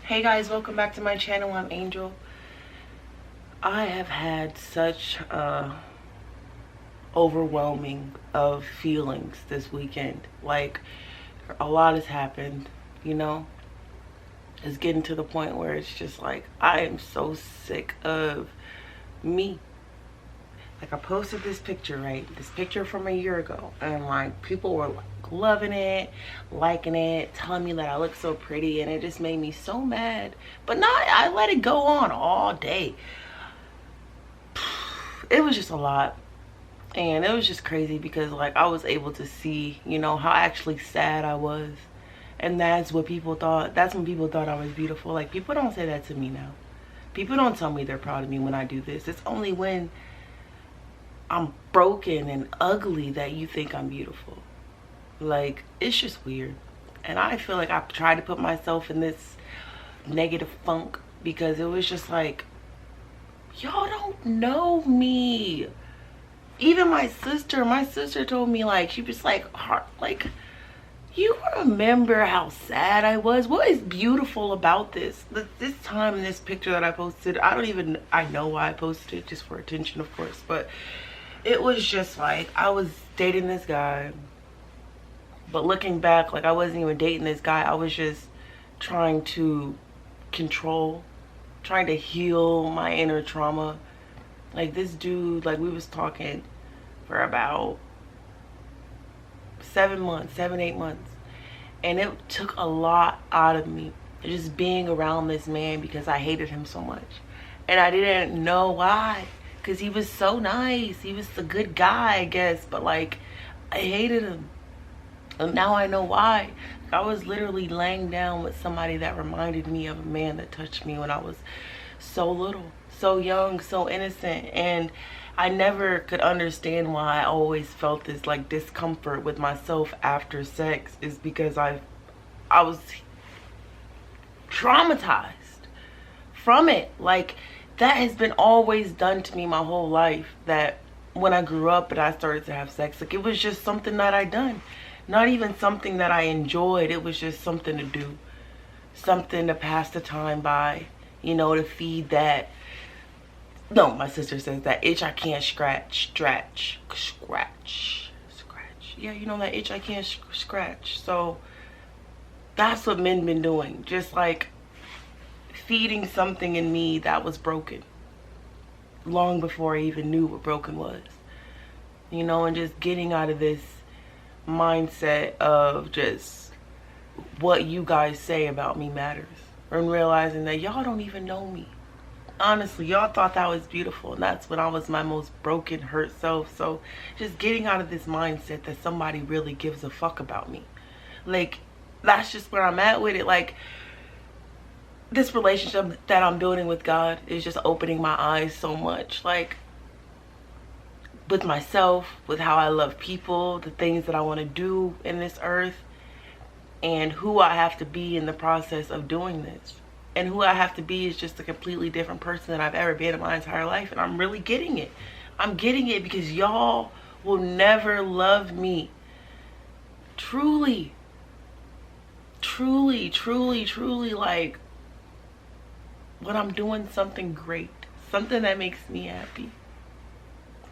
Hey guys, welcome back to my channel. I'm Angel. I have had such overwhelming of feelings this weekend. Like, a lot has happened, you know? It's getting to the point where it's just like, I am so sick of me. Like, I posted this picture, right? This picture from a year ago. And like, people were like loving it, liking it, telling me that I look so pretty. And it just made me so mad. But not, I let it go on all day. It was just a lot. And it was just crazy because like, I was able to see, you know, how actually sad I was. And that's what people thought. That's when people thought I was beautiful. Like, people don't say that to me now. People don't tell me they're proud of me when I do this. It's only when I'm broken and ugly that you think I'm beautiful. Like, it's just weird. And I feel like I've tried to put myself in this negative funk because it was just like, y'all don't know me. Even my sister told me, like, she was like, you remember how sad I was? What is beautiful about this? This time, this picture that I posted, I know why I posted it, just for attention, of course, but it was just like, I was dating this guy, but looking back, like, I wasn't even dating this guy. I was just trying to trying to heal my inner trauma. Like, this dude, like, we was talking for about 7 months, 8 months. And it took a lot out of me just being around this man because I hated him so much. And I didn't know why. Because he was so nice. He was a good guy, I guess. But like, I hated him. And now I know why. I was literally laying down with somebody that reminded me of a man that touched me when I was so little, so young, so innocent. And I never could understand why I always felt this like discomfort with myself after sex, is because I was traumatized from it. Like, that has been always done to me my whole life, that when I grew up and I started to have sex, like, it was just something that I done. Not even something that I enjoyed. It was just something to do. Something to pass the time by, you know, to feed that, no, my sister says, that itch I can't scratch. Yeah, you know, that itch I can't scratch. So that's what men been doing. Just like feeding something in me that was broken long before I even knew what broken was, you know. And just getting out of this mindset of just what you guys say about me matters, and realizing that y'all don't even know me. Honestly, y'all thought that was beautiful, and that's when I was my most broken, hurt self. So just getting out of this mindset that somebody really gives a fuck about me. Like, that's just where I'm at with it. Like, this relationship that I'm building with God is just opening my eyes so much. Like, with myself, with how I love people, the things that I want to do in this earth, and who I have to be in the process of doing this. And who I have to be is just a completely different person than I've ever been in my entire life. And I'm really getting it. I'm getting it because y'all will never love me truly, like, when I'm doing something great, something that makes me happy.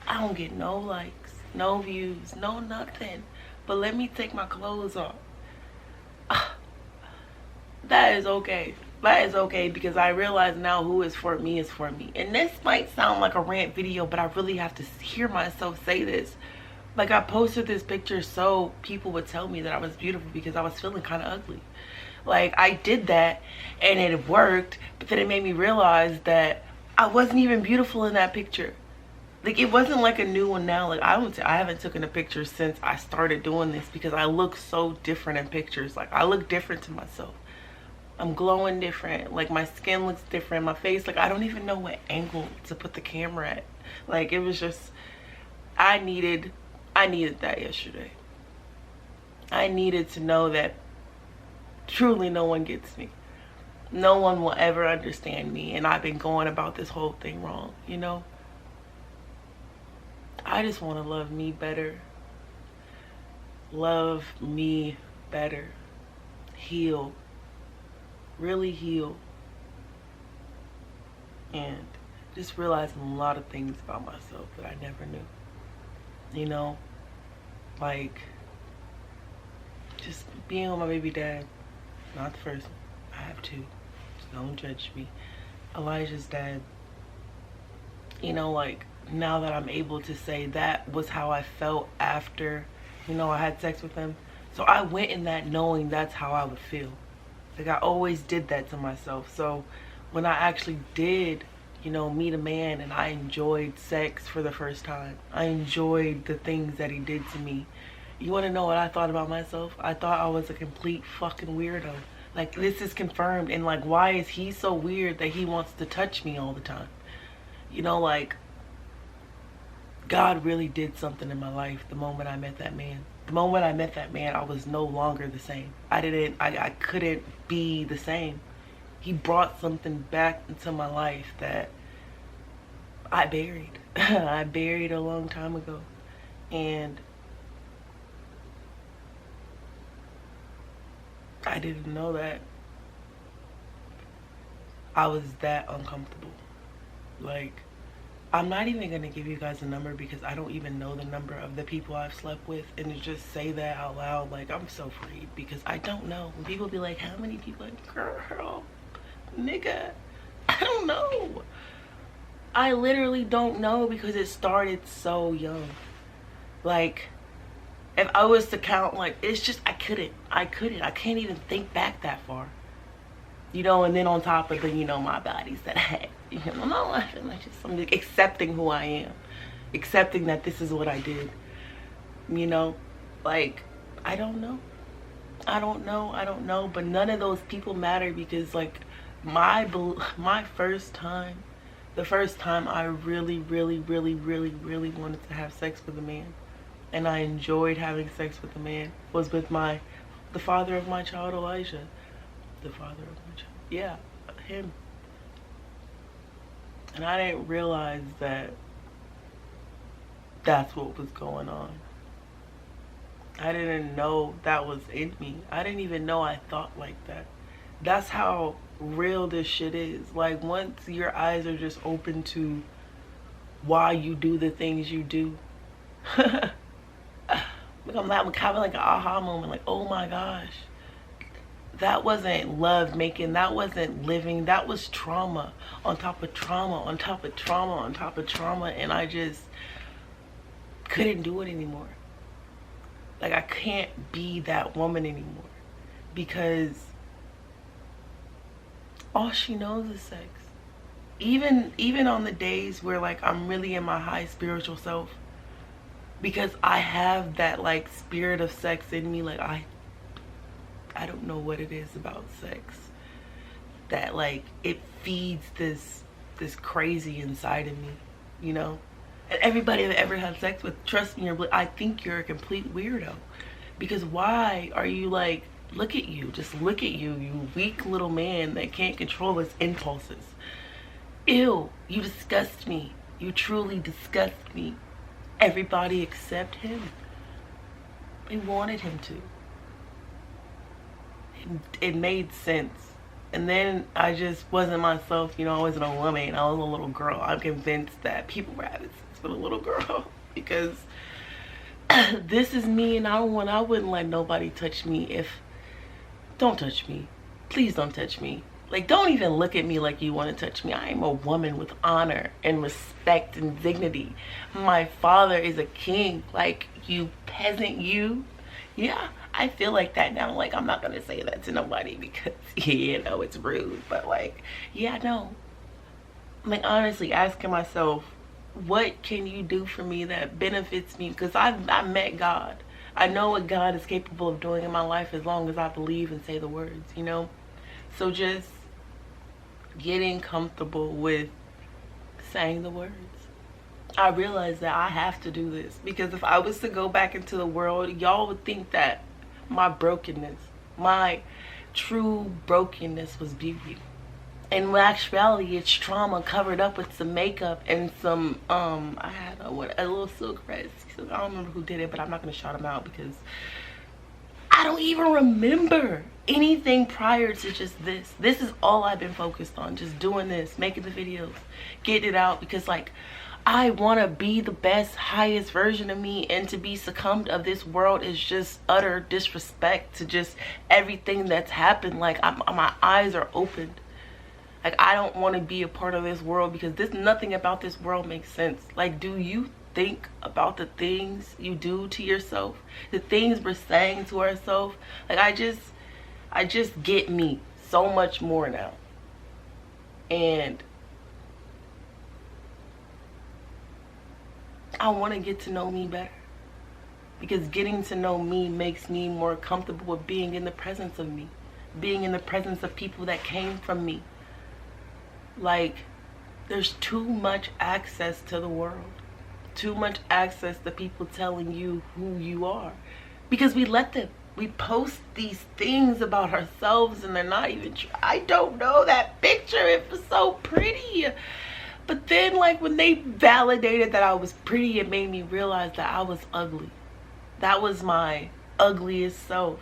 I don't get no likes, no views, no nothing. But let me take my clothes off. That is okay. That is okay, because I realize now who is for me is for me. And this might sound like a rant video, but I really have to hear myself say this. Like, I posted this picture so people would tell me that I was beautiful because I was feeling kind of ugly. Like, I did that and it worked, but then it made me realize that I wasn't even beautiful in that picture. Like, it wasn't like a new one now. Like, I haven't taken a picture since I started doing this because I look so different in pictures. Like, I look different to myself. I'm glowing different. Like, my skin looks different. My face, like, I don't even know what angle to put the camera at. Like, it was just, I needed that yesterday. I needed to know that truly no one gets me. No one will ever understand me, and I've been going about this whole thing wrong, you know? I just want to love me better. Love me better. Heal. Really heal. and just realizing a lot of things about myself that I never knew. You know, like just being with my baby dad, not the first one, I have two, so don't judge me. Elijah's dad, you know, like now that I'm able to say that was how I felt after, you know, I had sex with him. So I went in that knowing that's how I would feel. Like I always did that to myself. So when I actually did, you know, meet a man and I enjoyed sex for the first time, I enjoyed the things that he did to me. You want to know what I thought about myself? I thought I was a complete fucking weirdo. Like, this is confirmed. And like, why is he so weird that he wants to touch me all the time? You know, like, God really did something in my life the moment I met that man. The moment I met that man, I was no longer the same. I couldn't be the same. He brought something back into my life that I buried. I buried a long time ago. And I didn't know that I was that uncomfortable. Like, I'm not even gonna give you guys a number because I don't even know the number of the people I've slept with, and to just say that out loud, like, I'm so freed because I don't know. When people be like, how many people? Like, girl, nigga, I don't know. I literally don't know because it started so young. Like, if I was to count, like, it's just, I can't even think back that far. You know, and then on top of the, you know, my bodies that I had. You know, I'm not laughing, like, just I'm accepting who I am. Accepting that this is what I did. You know, like, I don't know. I don't know, but none of those people matter because, like, my first time, the first time I really wanted to have sex with a man, and I enjoyed having sex with a man, was with the father of my child, Elijah. The father of my child. Yeah, him. And I didn't realize that that's what was going on. I didn't know that was in me. I didn't even know I thought like that. That's how real this shit is. Like, once your eyes are just open to why you do the things you do, I'm having like an aha moment, like, oh my gosh, that wasn't love making, that wasn't living, that was trauma on top of trauma on top of trauma on top of trauma, and I just couldn't do it anymore. Like, I can't be that woman anymore because all she knows is sex. Even on the days where, like, I'm really in my high spiritual self, because I have that, like, spirit of sex in me. Like, I don't know what it is about sex that, like, it feeds this crazy inside of me, you know. And everybody that ever had sex with, trust me, I think you're a complete weirdo. Because why are you, like, look at you, just look at you, you weak little man that can't control his impulses. Ew, you disgust me. You truly disgust me. Everybody except him. They wanted him to. It made sense. And then I just wasn't myself, you know. I wasn't a woman, I was a little girl. I'm convinced that people were having sex with a little girl because this is me, and I wouldn't let nobody touch me. Don't touch me. Please don't touch me. Like, don't even look at me like you want to touch me. I am a woman with honor and respect and dignity. My father is a king. Like, you peasant, you. Yeah, I feel like that now. Like, I'm not gonna say that to nobody because, you know, it's rude. But, like, yeah, no. Like, honestly, asking myself, what can you do for me that benefits me? Because I met God. I know what God is capable of doing in my life as long as I believe and say the words, you know? So just getting comfortable with saying the words. I realized that I have to do this because if I was to go back into the world, y'all would think that my brokenness, my true brokenness was beauty. In actuality, it's trauma covered up with some makeup and some, I had a little silk rest. I don't remember who did it, but I'm not going to shout them out because I don't even remember anything prior to just this. This is all I've been focused on, just doing this, making the videos, getting it out, because like I want to be the best, highest version of me, and to be succumbed of this world is just utter disrespect to just everything that's happened. Like my eyes are opened. Like I don't want to be a part of this world, because nothing about this world makes sense. Like, do you think about the things you do to yourself, the things we're saying to ourselves? Like I just get me so much more now. And I want to get to know me better, because getting to know me makes me more comfortable with being in the presence of me, being in the presence of people that came from me. Like, there's too much access to the world, too much access to people telling you who you are, because we let them. We post these things about ourselves and they're not even true. I don't know, that picture, it was so pretty. But then, like, when they validated that I was pretty, it made me realize that I was ugly. That was my ugliest self.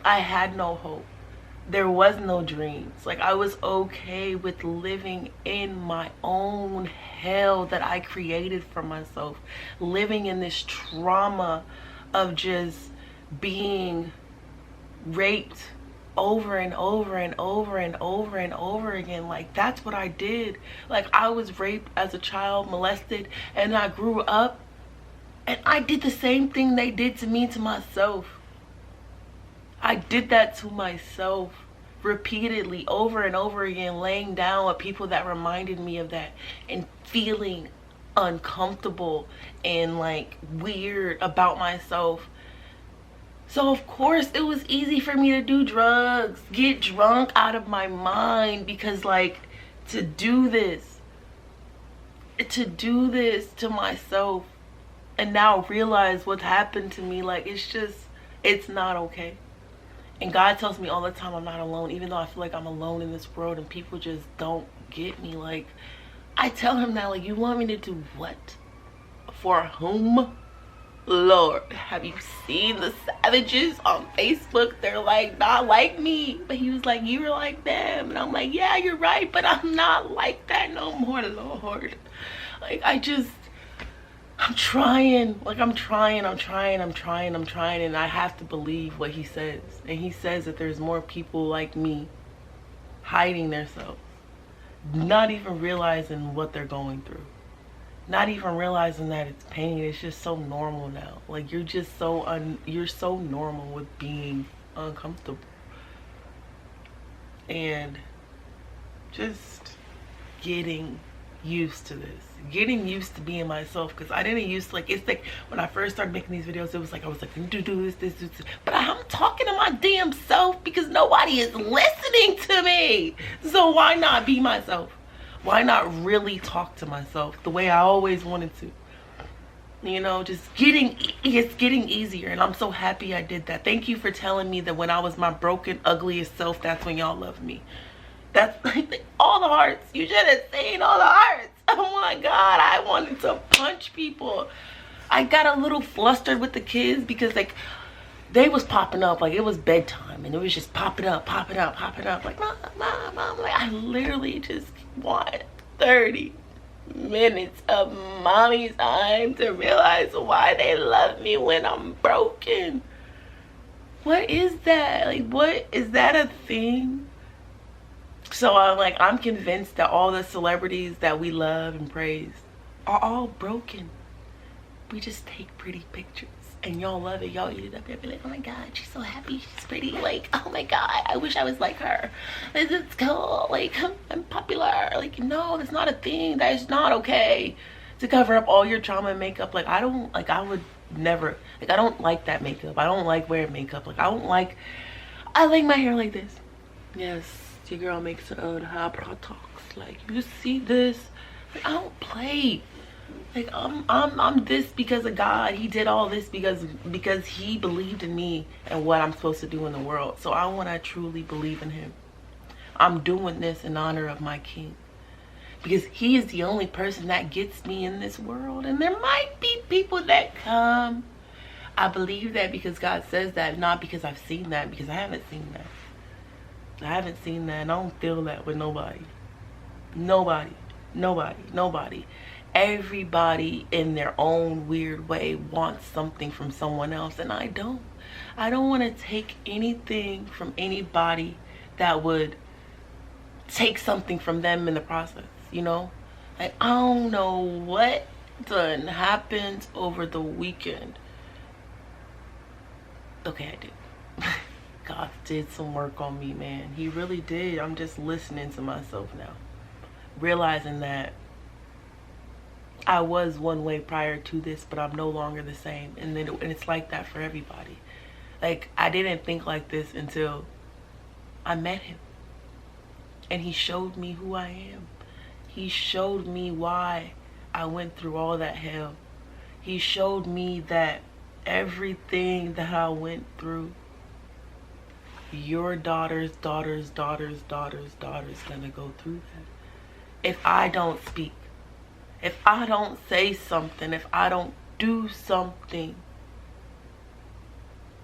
I had no hope. There was no dreams. Like, I was okay with living in my own hell that I created for myself. Living in this trauma of just being raped over and over and over and over and over again. Like, that's what I did. Like, I was raped as a child, molested, and I grew up and I did the same thing they did to me, to myself. I did that to myself repeatedly, over and over again, laying down with people that reminded me of that and feeling uncomfortable and like weird about myself. So of course it was easy for me to do drugs, get drunk out of my mind, because like to do this to myself and now realize what's happened to me, like it's not okay. And God tells me all the time I'm not alone, even though I feel like I'm alone in this world and people just don't get me. Like, I tell him now, like, you want me to do what? For whom? Lord, have you seen the savages on Facebook? They're like not like me. But he was like, you were like them. And I'm like, yeah, you're right, but I'm not like that no more, Lord. Like, I'm trying. Like, I'm trying, and I have to believe what he says. And he says that there's more people like me hiding themselves, not even realizing what they're going through, not even realizing that it's pain. It's just so normal now. Like, you're just you're so normal with being uncomfortable. And just getting used to this, getting used to being myself, because I didn't used to, like, it's like when I first started making these videos, it was like I was like, do this, but I'm talking to my damn self because nobody is listening to me. So why not be myself? Why not really talk to myself the way I always wanted to? You know, it's getting easier, and I'm so happy I did that. Thank you for telling me that when I was my broken, ugliest self, that's when y'all loved me. That's like all the hearts. You should have seen all the hearts. Oh my God, I wanted to punch people. I got a little flustered with the kids because like they was popping up, like it was bedtime and it was just popping up. Like, mom, like I literally just want 30 minutes of mommy's time to realize why they love me when I'm broken. What is that? Like, what is that a thing? So I'm convinced that all the celebrities that we love and praise are all broken. We just take pretty pictures and y'all love it. Y'all eat it up there, be like, oh my God, she's so happy, she's pretty. Like, oh my God, I wish I was like her. This is cool. Like, I'm popular. Like, no, that's not a thing. That is not okay to cover up all your trauma and makeup. Like, I would never, like, I don't like that makeup. I don't like wearing makeup. Like, I like my hair like this. Yes. Your girl makes her own eyebrow talks. Like, you see this? Like, I don't play. Like, I'm this because of God. He did all this because he believed in me and what I'm supposed to do in the world. So I want to truly believe in him. I'm doing this in honor of my King, because he is the only person that gets me in this world. And there might be people that come. I believe that because God says that, not because I've seen that, because I haven't seen that. I haven't seen that, and I don't feel that with nobody. Nobody. Nobody. Nobody. Everybody in their own weird way wants something from someone else, and I don't. I don't want to take anything from anybody that would take something from them in the process, you know? Like, I don't know what done happened over the weekend. Okay, I did. God did some work on me, man. He really did. I'm just listening to myself now, realizing that I was one way prior to this, but I'm no longer the same. And it's like that for everybody. Like, I didn't think like this until I met him, and he showed me who I am. He showed me why I went through all that hell. He showed me that everything that I went through, your daughter's gonna go through that. If I don't speak, if I don't say something, if I don't do something,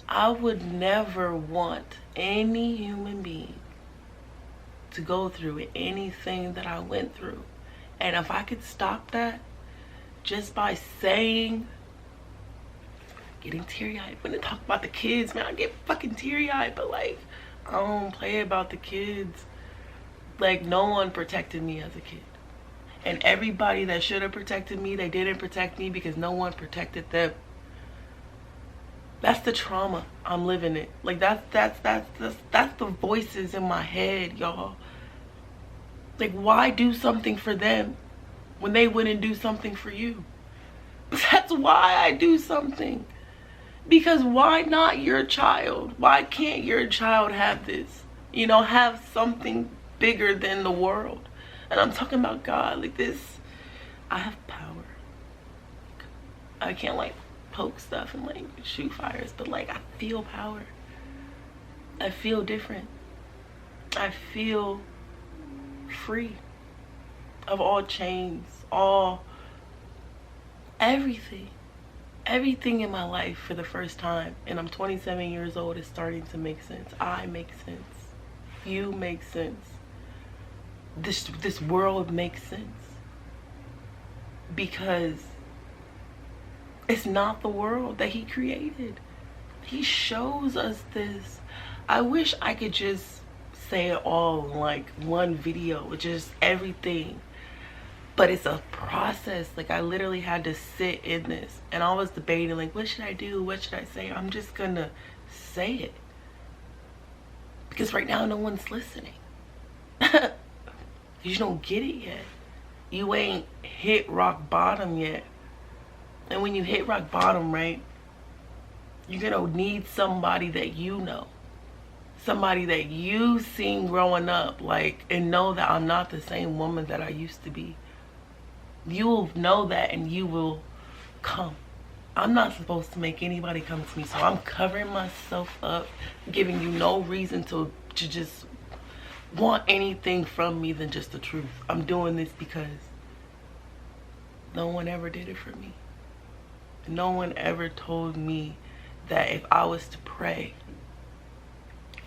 I would never want any human being to go through anything that I went through. And if I could stop that just by saying, getting teary-eyed when they talk about the kids, man, I get fucking teary-eyed, but like, I don't play about the kids. Like, no one protected me as a kid, and everybody that should have protected me, they didn't protect me because no one protected them. That's the trauma I'm living in. Like, that's the voices in my head, y'all. Like, why do something for them when they wouldn't do something for you? That's why I do something. Because why not your child? Why can't your child have this? You know, have something bigger than the world. And I'm talking about God. Like, this, I have power. I can't like poke stuff and like shoot fires, but like, I feel power. I feel different. I feel free of all chains, everything in my life for the first time. And I'm 27 years old. Is starting to make sense. I make sense. You make sense. This world makes sense, because it's not the world that he created. He shows us this. I wish I could just say it all in like one video with just everything, but it's a process. Like, I literally had to sit in this, and I was debating like, what should I do, what should I say? I'm just gonna say it, because right now no one's listening. You don't get it yet. You ain't hit rock bottom yet. And when you hit rock bottom, right, you're gonna need somebody that you know, somebody that you seen growing up, like, and know that I'm not the same woman that I used to be. You will know that, and you will come. I'm not supposed to make anybody come to me, so I'm covering myself up, giving you no reason to just want anything from me than just the truth. I'm doing this because no one ever did it for me. No one ever told me that if I was to pray,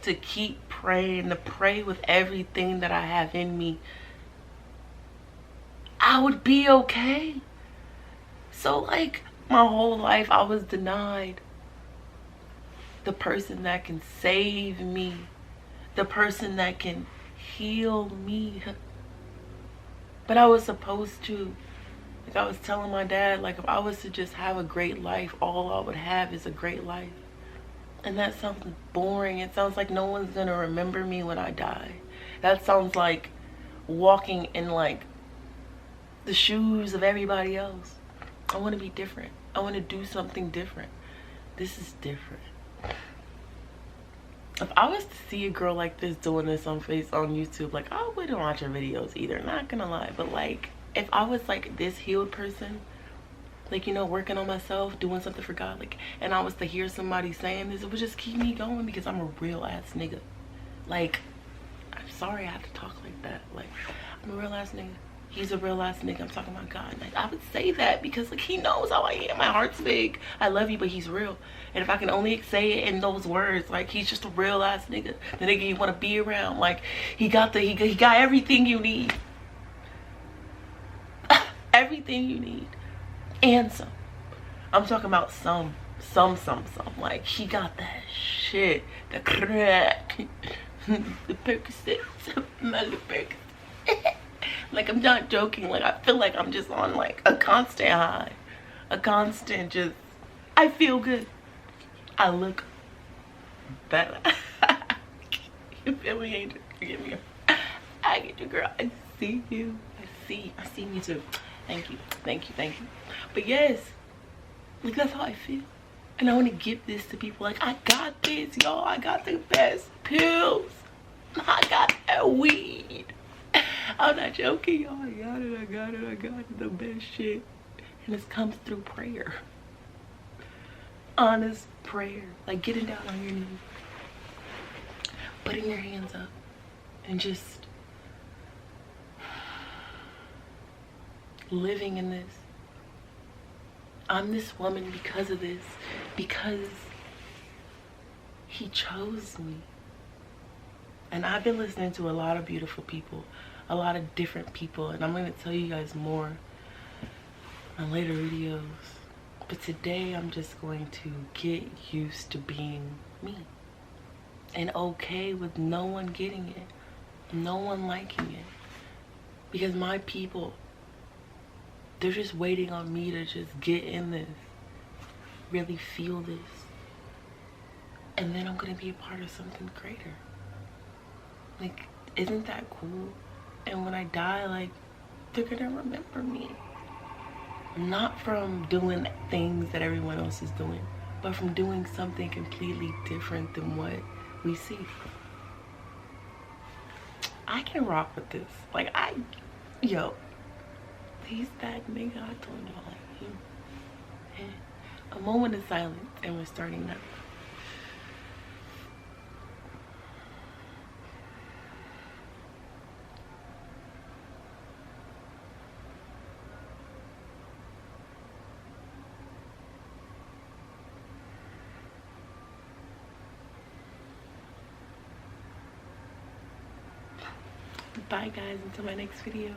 to keep praying, to pray with everything that I have in me, I would be okay. So like, my whole life I was denied the person that can save me, the person that can heal me. But I was supposed to. Like, I was telling my dad, like, if I was to just have a great life, all I would have is a great life. And that sounds boring. It sounds like no one's gonna remember me when I die. That sounds like walking in like the shoes of everybody else. I want to be different. I want to do something different. This is different. If I was to see a girl like this doing this on YouTube, like, I wouldn't watch her videos either, not gonna lie. But like, if I was like this healed person, like, you know, working on myself, doing something for God, like, and I was to hear somebody saying this, it would just keep me going, because I'm a real ass nigga. Like, I'm sorry I have to talk like that. Like, I'm a real ass nigga. He's a real ass nigga. I'm talking about God. Like, I would say that because like he knows how I am. My heart's big. I love you, but he's real. And if I can only say it in those words, like he's just a real ass nigga. The nigga you want to be around. Like he got everything you need. Everything you need. And some. I'm talking about some. Like he got that shit. The crack. The Percocets. My little Percocets. Like, I'm not joking. Like, I feel like I'm just on like a constant high. A constant just, I feel good. I look better. You feel me, angel? Forgive me. I get you, girl. I see you. I see me too. Thank you. But yes, like that's how I feel. And I want to give this to people. Like, I got this, y'all. I got the best pills. I got that weed. I'm not joking, y'all. I got it. The best shit. And this comes through prayer. Honest prayer. Like getting down on your knees. Putting your hands up. And just living in this. I'm this woman because of this. Because he chose me. And I've been listening to a lot of beautiful people. A lot of different people. And I'm going to tell you guys more on later videos. But today I'm just going to get used to being me. And okay with no one getting it. No one liking it. Because my people, they're just waiting on me to just get in this. Really feel this. And then I'm going to be a part of something greater. Like, isn't that cool? And when I die, like, they're gonna remember me. Not from doing things that everyone else is doing, but from doing something completely different than what we see. I can rock with this. Like, yo, he's that nigga I told y'all. Like, a moment of silence, and we're starting now. Bye guys, until my next video.